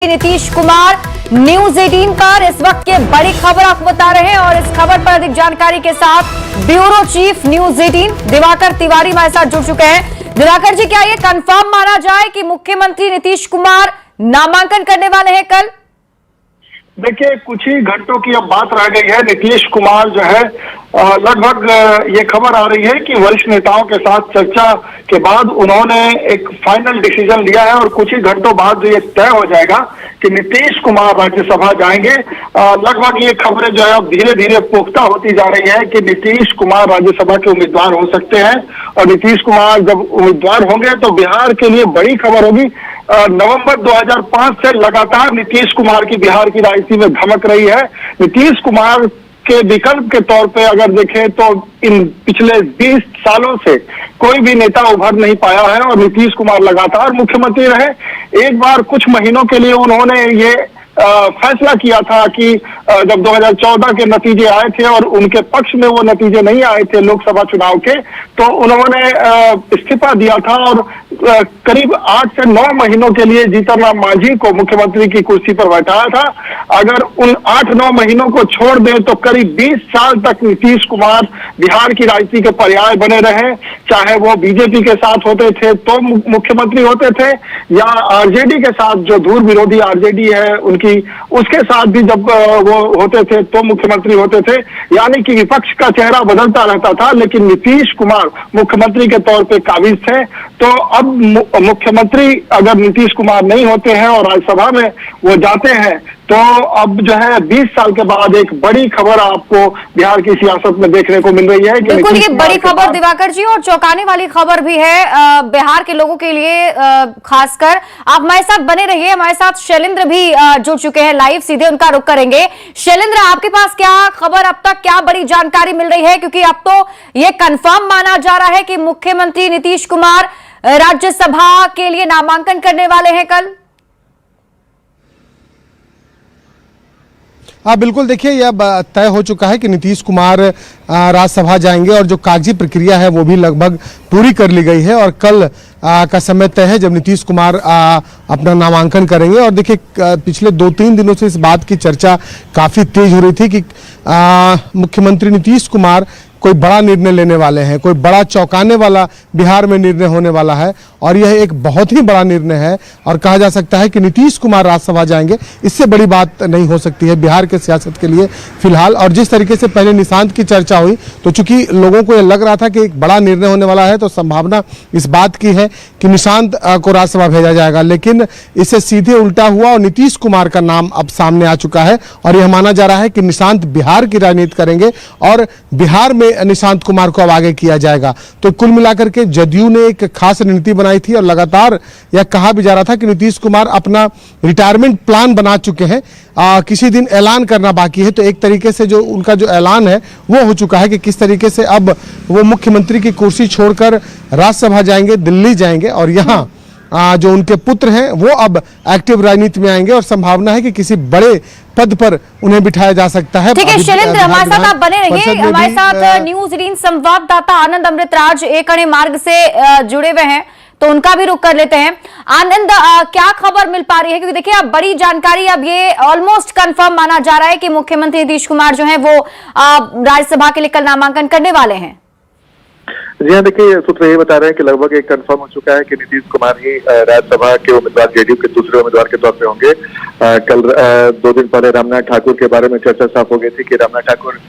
Nitish Kumar news 18 पर इस वक्त की बड़ी खबर आपको बता रहे हैं और इस खबर पर अधिक जानकारी के साथ bureau chief news 18 Diwakar Tiwari हमारे साथ जुड़ चुके हैं। दिवाकर जी, क्या ये कंफर्म माना जाए कि मुख्यमंत्री नीतीश कुमार नामांकन करने वाले हैं कल? देखिए, कुछ ही घंटों की अब बात रह गई है। नीतीश कुमार जो है लगभग ये खबर आ रही है कि वरिष्ठ नेताओं के साथ चर्चा के बाद उन्होंने एक फाइनल डिसीजन लिया है और कुछ ही घंटों बाद जो ये तय हो जाएगा कि नीतीश कुमार राज्यसभा जाएंगे। लगभग ये खबरें जो है अब धीरे धीरे पुख्ता होती जा रही है कि नीतीश कुमार राज्यसभा के उम्मीदवार हो सकते हैं और नीतीश कुमार जब उम्मीदवार होंगे तो बिहार के लिए बड़ी खबर होगी। नवंबर 2005 से लगातार नीतीश कुमार की बिहार की राजनीति में धमक रही है। नीतीश कुमार के विकल्प के तौर पे अगर देखें तो इन पिछले 20 सालों से कोई भी नेता उभर नहीं पाया है और नीतीश कुमार लगातार मुख्यमंत्री रहे। एक बार कुछ महीनों के लिए उन्होंने ये फैसला किया था कि जब 2014 के नतीजे आए थे और उनके पक्ष में वो नतीजे नहीं आए थे लोकसभा चुनाव के, तो उन्होंने इस्तीफा दिया था और करीब 8 से 9 महीनों के लिए जीतन राम मांझी को मुख्यमंत्री की कुर्सी पर बैठाया था। अगर उन 8-9 महीनों को छोड़ दें तो करीब 20 साल तक नीतीश कुमार बिहार की राजनीति के पर्याय बने रहे। चाहे वो बीजेपी के साथ होते थे तो मुख्यमंत्री होते थे या आरजेडी के साथ, जो धूर विरोधी आरजेडी है उनकी, उसके साथ भी जब वो होते थे तो मुख्यमंत्री होते थे। यानी कि विपक्ष का चेहरा बदलता रहता था, लेकिन नीतीश कुमार मुख्यमंत्री के तौर पे काबिज थे। तो अब मुख्यमंत्री अगर नीतीश कुमार नहीं होते हैं और राज्यसभा में वो जाते हैं तो अब जो है 20 साल के बाद एक बड़ी खबर आपको बिहार की सियासत में देखने को मिल रही है। बिल्कुल, ये बड़ी खबर दिवाकर जी और चौंकाने वाली खबर भी है बिहार के लोगों के लिए खासकर। आप हमारे साथ बने रहिए, हमारे साथ शैलेंद्र भी जुड़ चुके हैं लाइव, सीधे उनका रुख करेंगे। शैलेंद्र, आपके पास क्या खबर, अब तक क्या बड़ी जानकारी मिल रही है? क्योंकि अब तो ये कंफर्म माना जा रहा है कि मुख्यमंत्री नीतीश कुमार राज्यसभा के लिए नामांकन करने वाले हैं कल। हाँ बिल्कुल, देखिए यह तय हो चुका है कि नीतीश कुमार राज्यसभा जाएंगे और जो कागजी प्रक्रिया है वो भी लगभग पूरी कर ली गई है और कल का समय तय है जब नीतीश कुमार अपना नामांकन करेंगे। और देखिए पिछले 2-3 दिनों से इस बात की चर्चा काफ़ी तेज हो रही थी कि मुख्यमंत्री नीतीश कुमार कोई बड़ा निर्णय लेने वाले हैं, कोई बड़ा चौंकाने वाला बिहार में निर्णय होने वाला है और यह एक बहुत ही बड़ा निर्णय है और कहा जा सकता है कि नीतीश कुमार राज्यसभा जाएंगे, इससे बड़ी बात नहीं हो सकती है बिहार के सियासत के लिए फिलहाल। और जिस तरीके से पहले निशांत की चर्चा हुई तो चूंकि लोगों को यह लग रहा था कि एक बड़ा निर्णय होने वाला है तो संभावना इस बात की है कि निशांत को राज्यसभा भेजा जाएगा, लेकिन इससे सीधे उल्टा हुआ और नीतीश कुमार का नाम अब सामने आ चुका है और यह माना जा रहा है कि निशांत बिहार की राजनीति करेंगे और बिहार में निशांत कुमार को अब आगे किया जाएगा। तो कुल मिलाकर के जदयू ने एक खास रणनीति बनाई थी और लगातार यह कहा भी जा रहा था कि नीतीश कुमार अपना रिटायरमेंट प्लान बना चुके हैं, किसी दिन ऐलान करना बाकी है। तो एक तरीके से जो उनका जो ऐलान है वो हो चुका है कि किस तरीके से अब वो मुख्यमंत्री की कुर्सी छोड़कर राज्यसभा जाएंगे, दिल्ली जाएंगे और यहाँ जो उनके पुत्र हैं वो अब एक्टिव राजनीति में आएंगे और संभावना है कि किसी बड़े पद पर उन्हें बिठाया जा सकता है। ठीक है शैलेंद्र, हमारे साथ आप बने रहिए। हमारे साथ न्यूज 18 संवाददाता आनंद अमृतराज एक अणे मार्ग से जुड़े हुए हैं, तो उनका भी रुख कर लेते हैं। आनंद, क्या खबर मिल पा रही है? क्योंकि देखिए अब बड़ी जानकारी, अब ये ऑलमोस्ट कंफर्म माना जा रहा है कि मुख्यमंत्री नीतीश कुमार जो है वो राज्यसभा के लिए कल नामांकन करने वाले हैं। जी हाँ, देखिए सूत्र ये बता रहे हैं कि लगभग एक कंफर्म हो चुका है कि नीतीश कुमार ही राज्यसभा के उम्मीदवार, जेडीयू के दूसरे उम्मीदवार के तौर पे होंगे। कल 2 दिन पहले रामनाथ ठाकुर के बारे में चर्चा साफ हो गई थी कि रामनाथ ठाकुर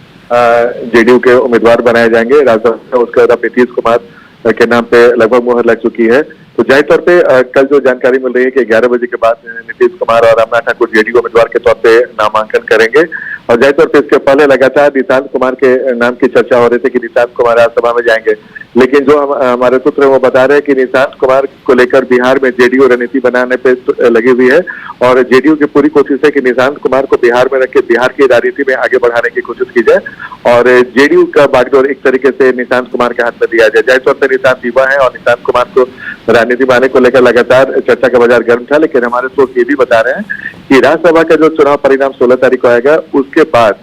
जेडीयू के उम्मीदवार बनाए जाएंगे राज्यसभा। उसके बाद नीतीश कुमार के नाम पे लगभग मुहर लग चुकी है। तो जाहिर तौर पे कल जो जानकारी मिल रही है कि 11 बजे के बाद नीतीश कुमार और रामनाथ ठाकुर जेडीयू उम्मीदवार के तौर पे नामांकन करेंगे और जाहिर तौर पे इसके पहले लगातार निशांत कुमार के नाम की चर्चा हो रही थी कि निशांत कुमार राज्यसभा में जाएंगे, लेकिन जो हमारे सूत्र वो बता रहे हैं कि निशांत कुमार को लेकर बिहार में जेडीयू रणनीति बनाने पे लगी हुई है और जेडीयू की पूरी कोशिश है कि निशांत कुमार को बिहार में रख के बिहार की राजनीति में आगे बढ़ाने की कोशिश की जाए और जेडीयू का बागडोर एक तरीके से निशांत कुमार के हाथ में दिया जाए। जाहिर तौर पर निशांत युवा है और निशांत कुमार को राजनीति में आने को लेकर लगातार चर्चा का बाजार गर्म था, लेकिन हमारे सोर्स ये भी बता रहे हैं कि राज्यसभा का जो चुनाव परिणाम 16 तारीख को आएगा उसके बाद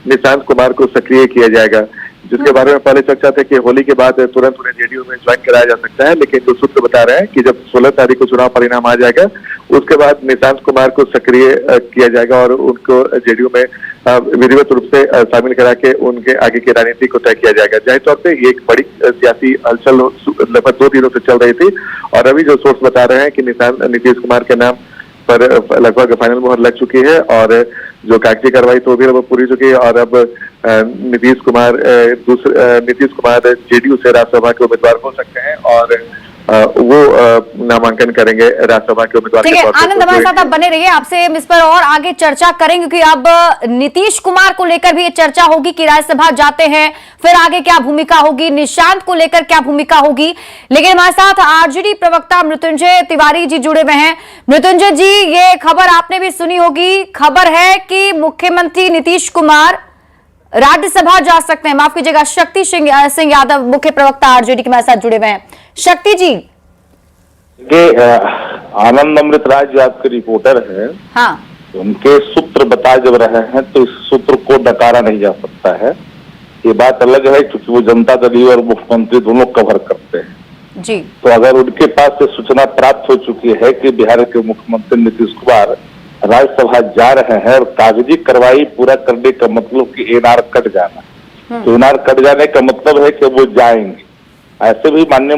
निशांत कुमार को सक्रिय किया जाएगा। जिसके बारे में पहले चर्चा थी कि होली के बाद तुरंत उन्हें जेडीयू में ज्वाइन कराया जा सकता है, लेकिन जो सूत्र बता रहे हैं कि जब 16 तारीख को चुनाव परिणाम आ जाएगा उसके बाद निशांत कुमार को सक्रिय किया जाएगा और उनको जेडीयू में विधिवत रूप से शामिल करा के उनके आगे की रणनीति को तय किया जाएगा। जाहिर तौर पे ये एक बड़ी सियासी हलचल लगभग 2 दिनों से चल रही थी और अभी जो सोर्स बता रहे हैं कि नीतीश कुमार के नाम पर लगभग फाइनल मोहर लग चुकी है और जो कागजी कार्रवाई तो भी लगभग पूरी चुकी है और अब नीतीश कुमार जेडीयू से राज्यसभा के उम्मीदवार हो सकते हैं और वो नामांकन करेंगे राज्यसभा के उम्मीदवार। ठीक है आनंद, हमारे साथ आप बने रहिए, आपसे हम इस पर और आगे चर्चा करेंगे क्योंकि अब नीतीश कुमार को लेकर भी ये चर्चा होगी कि राज्यसभा जाते हैं, फिर आगे क्या भूमिका होगी, निशांत को लेकर क्या भूमिका होगी। लेकिन हमारे साथ आरजेडी प्रवक्ता मृत्युंजय तिवारी जी जुड़े हुए हैं। मृत्युंजय जी, ये खबर आपने भी सुनी होगी, खबर है कि मुख्यमंत्री नीतीश कुमार राज्यसभा जा सकते हैं। माफ कीजिएगा, शक्ति सिंह यादव मुख्य प्रवक्ता आरजेडी के हमारे साथ जुड़े हुए हैं। शक्ति जी, आनंद अमृत राज जो आपके रिपोर्टर हैं, हाँ, उनके सूत्र बता जब रहे हैं तो इस सूत्र को नकारा नहीं जा सकता है। ये बात अलग है क्योंकि वो जनता दल और मुख्यमंत्री दोनों कवर करते हैं जी। तो अगर उनके पास से सूचना प्राप्त हो चुकी है कि बिहार के मुख्यमंत्री नीतीश कुमार राज्यसभा जा रहे हैं और कागजी कार्रवाई पूरा करने का मतलब कि एनआर कट जाना, तो एनआर कट जाने का मतलब है कि वो जाएंगे। ऐसे भी माननीय